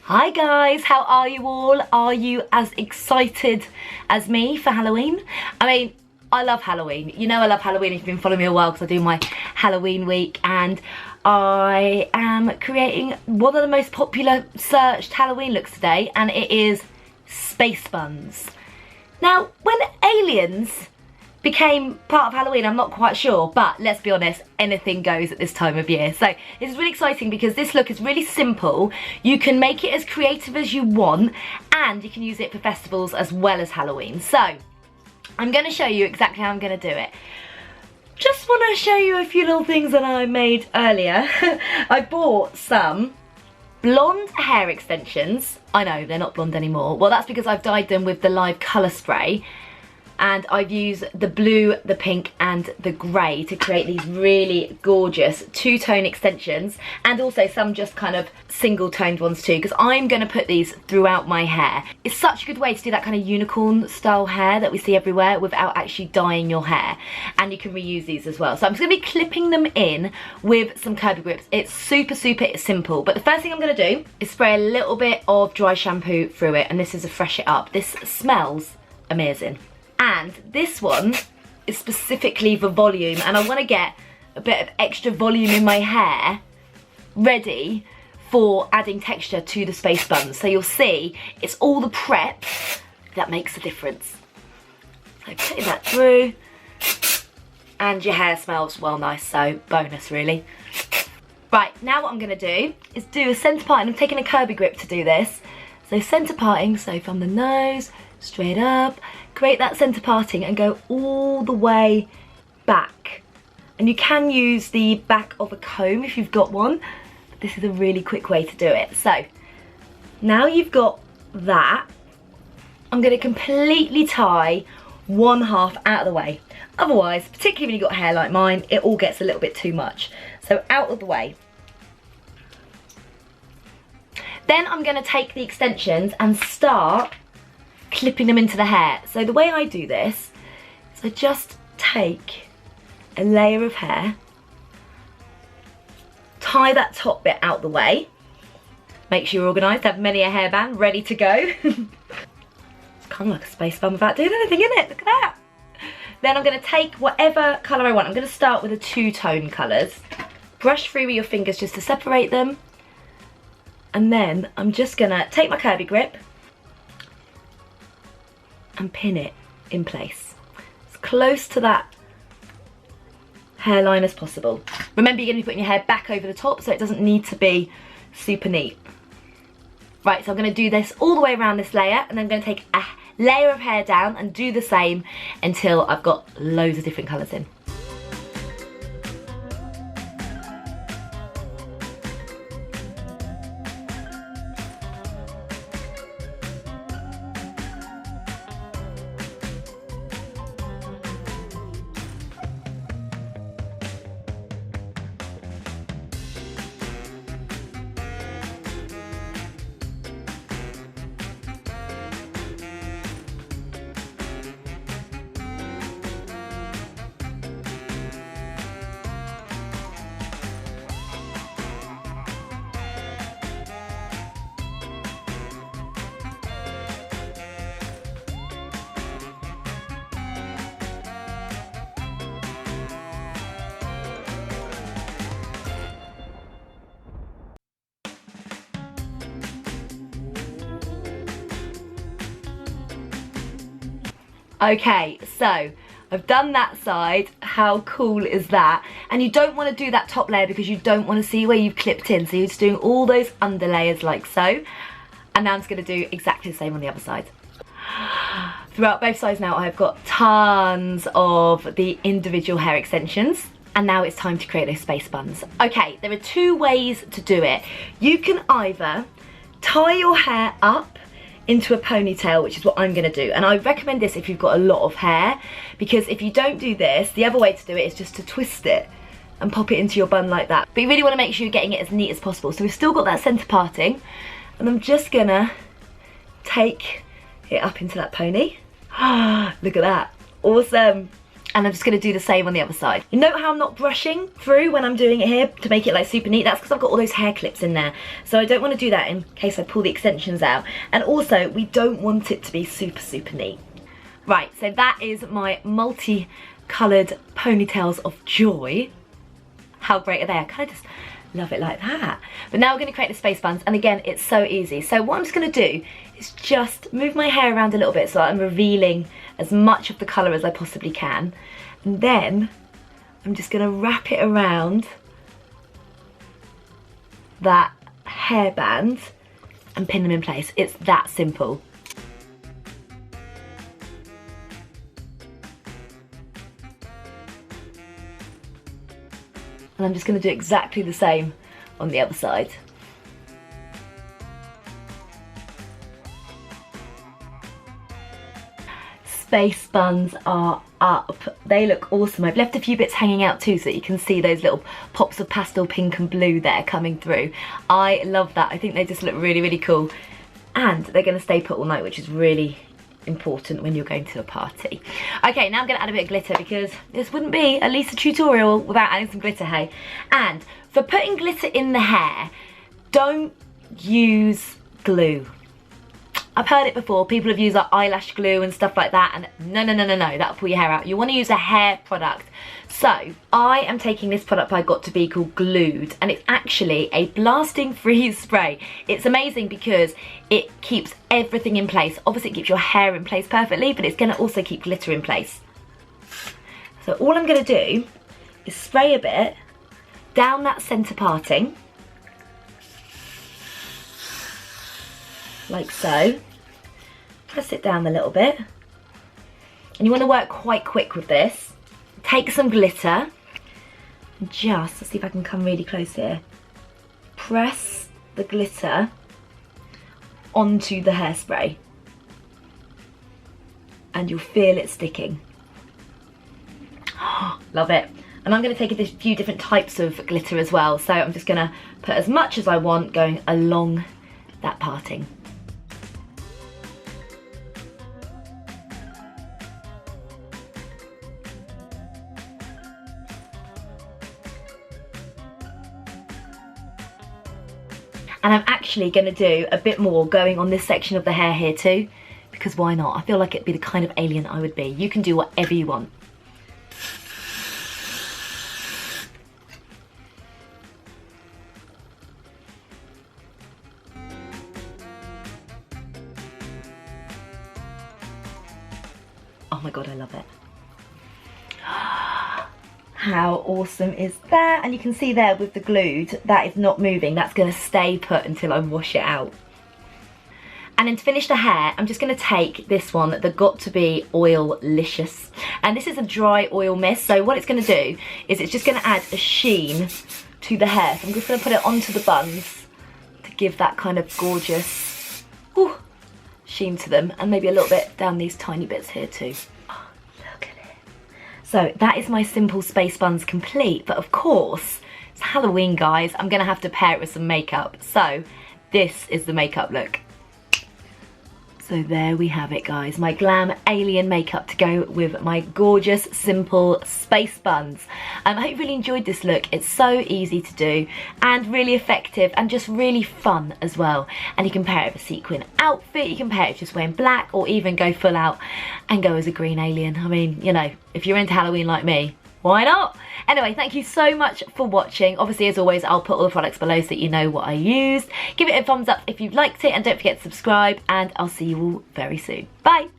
Hi guys, how are you all? Are you as excited as me for Halloween? I mean, I love Halloween. You know I love Halloween if you've been following me a while because I do my Halloween week, and I am creating one of the most popular searched Halloween looks today, and it is space buns. Now, when aliens became part of Halloween, I'm not quite sure, but let's be honest, anything goes at this time of year. So this is really exciting because this look is really simple. You can make it as creative as you want, and you can use it for festivals as well as Halloween. So I'm going to show you exactly how I'm going to do it. Just want to show you a few little things that I made earlier. I bought some blonde hair extensions. I know, they're not blonde anymore. Well, that's because I've dyed them with the live colour spray. And I've used the blue, the pink and the grey to create these really gorgeous two-tone extensions, and also some just kind of single-toned ones too, because I'm going to put these throughout my hair. It's such a good way to do that kind of unicorn style hair that we see everywhere without actually dyeing your hair, and you can reuse these as well. So I'm just going to be clipping them in with some curvy grips. It's super simple, but the first thing I'm going to do is spray a little bit of dry shampoo through it, and this is to fresh it up. This smells amazing. And this one is specifically for volume, and I want to get a bit of extra volume in my hair ready for adding texture to the space buns. So you'll see it's all the prep that makes a difference. So putting that through, and your hair smells well nice, so bonus really. Right, now what I'm going to do is do a centre parting. I'm taking a curvy grip to do this. So centre parting, so from the nose straight up, create that centre parting and go all the way back. And you can use the back of a comb if you've got one, but this is a really quick way to do it. So now you've got that, I'm going to completely tie one half out of the way. Otherwise, particularly when you've got hair like mine, it all gets a little bit too much. So out of the way. Then I'm going to take the extensions and start clipping them into the hair. So the way I do this is I just take a layer of hair, tie that top bit out the way, make sure you're organised, have many a hairband ready to go. It's kind of like a space bun without doing anything in it, look at that. Then I'm going to take whatever colour I want. I'm going to start with the two-tone colours, brush through with your fingers just to separate them, and then I'm just going to take my curvy grip and pin it in place as close to that hairline as possible. Remember, you're going to be putting your hair back over the top, so it doesn't need to be super neat. Right, so I'm going to do this all the way around this layer, and then I'm going to take a layer of hair down and do the same until I've got loads of different colours in. Okay, so I've done that side. How cool is that? And you don't want to do that top layer because you don't want to see where you've clipped in, so you're just doing all those under layers like so. And now I'm just going to do exactly the same on the other side. Throughout both sides now I've got tons of the individual hair extensions, and now it's time to create those space buns. Okay, there are two ways to do it. You can either tie your hair up into a ponytail, which is what I'm going to do, and I recommend this if you've got a lot of hair, because if you don't do this, the other way to do it is just to twist it and pop it into your bun like that. But you really want to make sure you're getting it as neat as possible. So we've still got that centre parting, and I'm just gonna take it up into that pony. Look at that, awesome. And I'm just going to do the same on the other side. You note how I'm not brushing through when I'm doing it here to make it like super neat? That's because I've got all those hair clips in there. So I don't want to do that in case I pull the extensions out. And also, we don't want it to be super, super neat. Right, so that is my multi-coloured ponytails of joy. How great are they? I kind of just love it like that. But now we're going to create the space buns, and again, it's so easy. So what I'm just going to do is just move my hair around a little bit so I'm revealing as much of the colour as I possibly can. And then I'm just going to wrap it around that hairband and pin them in place. It's that simple. And I'm just going to do exactly the same on the other side. Space buns are up. They look awesome. I've left a few bits hanging out too so that you can see those little pops of pastel pink and blue there coming through. I love that. I think they just look really, really cool. And they're going to stay put all night, which is really important when you're going to a party. Okay, now I'm going to add a bit of glitter because this wouldn't be a Lisa tutorial without adding some glitter, hey? And for putting glitter in the hair, don't use glue. I've heard it before, people have used like eyelash glue and stuff like that, and no, that'll pull your hair out. You want to use a hair product. So I am taking this product I got to be called Glued, and it's actually a blasting freeze spray. It's amazing because it keeps everything in place. Obviously it keeps your hair in place perfectly, but it's going to also keep glitter in place. So all I'm going to do is spray a bit down that centre parting, like so. Press it down a little bit, and you want to work quite quick with this. Take some glitter, and just, let's see if I can come really close here, press the glitter onto the hairspray, and you'll feel it sticking. Love it. And I'm going to take a few different types of glitter as well, so I'm just going to put as much as I want going along that parting. And I'm actually going to do a bit more going on this section of the hair here too, because why not? I feel like it'd be the kind of alien I would be. You can do whatever you want. Oh my god, I love it. How awesome is that? And you can see there with the Glued, that is not moving. That's going to stay put until I wash it out. And then to finish the hair, I'm just going to take this one, the Got To Be Oil-licious. And this is a dry oil mist. So what it's going to do is it's just going to add a sheen to the hair. So I'm just going to put it onto the buns to give that kind of gorgeous sheen to them. And maybe a little bit down these tiny bits here too. So that is my simple space buns complete, but of course, it's Halloween, guys. I'm gonna have to pair it with some makeup. So this is the makeup look. So there we have it, guys. My glam alien makeup to go with my gorgeous, simple space buns. I hope you really enjoyed this look. It's so easy to do and really effective and just really fun as well. And you can pair it with a sequin outfit. You can pair it with just wearing black, or even go full out and go as a green alien. I mean, you know, if you're into Halloween like me, why not? Anyway, thank you so much for watching. Obviously, as always, I'll put all the products below so that you know what I used. Give it a thumbs up if you've liked it, and don't forget to subscribe, and I'll see you all very soon. Bye!